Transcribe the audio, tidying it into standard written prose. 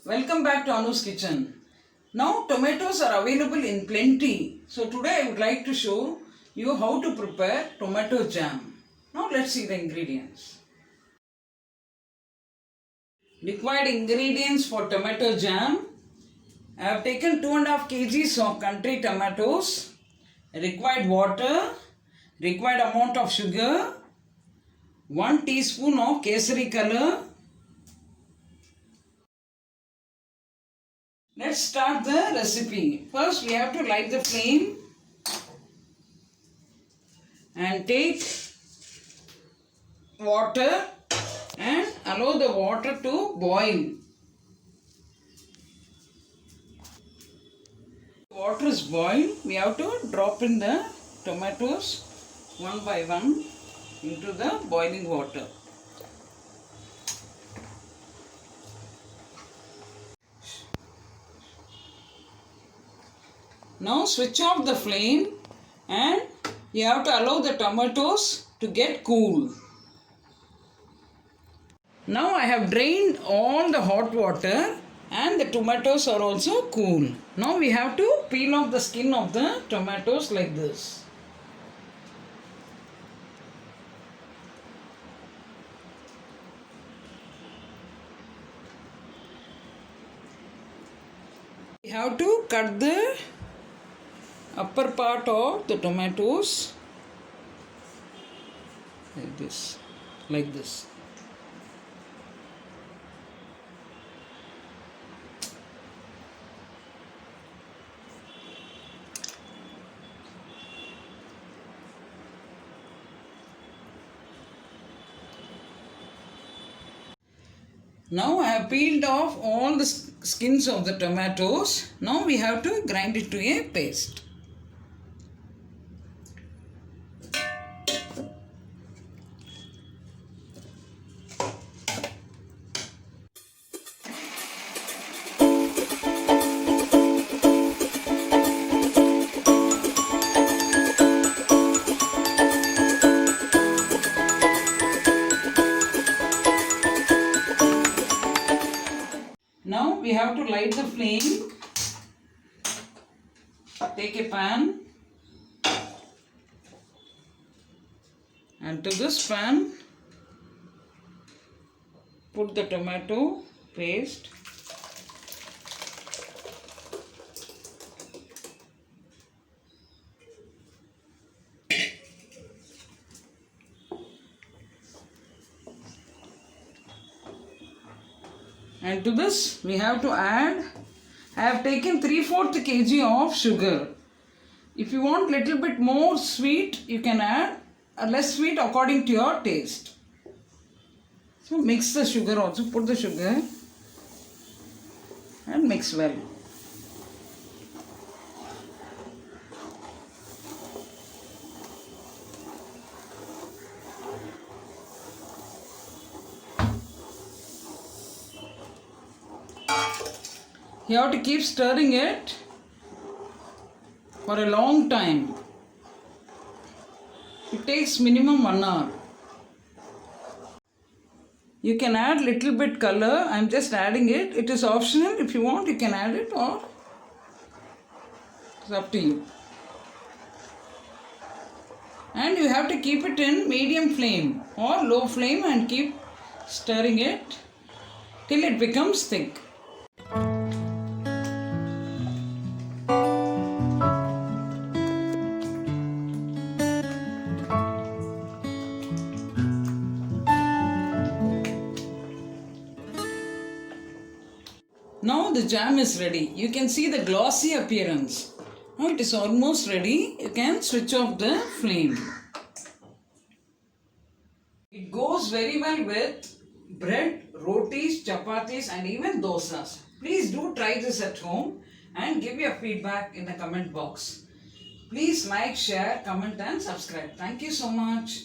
Welcome back to Anu's kitchen. Now tomatoes are available in plenty. So today I would like to show you how to prepare tomato jam. Now let's see the ingredients. Required ingredients for tomato jam. I have taken 2.5 kgs of country tomatoes. Required water. Required amount of sugar. 1 teaspoon of Kesari color. Let's start the recipe. First we have to light the flame and take water and allow the water to boil. Water is boiled. We have to drop in the tomatoes one by one into the boiling water. Now switch off the flame and you have to allow the tomatoes to get cool. Now I have drained all the hot water and the tomatoes are also cool. Now we have to peel off the skin of the tomatoes like this. We have to cut the upper part of the tomatoes like this. Now I have peeled off all the skins of the tomatoes. Now we have to grind it to a paste. Now we have to light the flame. Take a pan and to this pan put the tomato paste. And to this we have to add, I have taken 3/4 kg of sugar. If you want little bit more sweet, you can add, or less sweet according to your taste. So mix the sugar also, put the sugar and mix well. You have to keep stirring it for a long time. It takes minimum 1 hour. You can add little bit color. I am just adding it. It is optional. If you want, you can add it or it's up to you. And you have to keep it in medium flame or low flame and keep stirring it till it becomes thick. Now the jam is ready. You can see the glossy appearance. Now it is almost ready. You can switch off the flame. It goes very well with bread, rotis, chapatis and even dosas. Please do try this at home and give your feedback in the comment box. Please like, share, comment and subscribe. Thank you so much.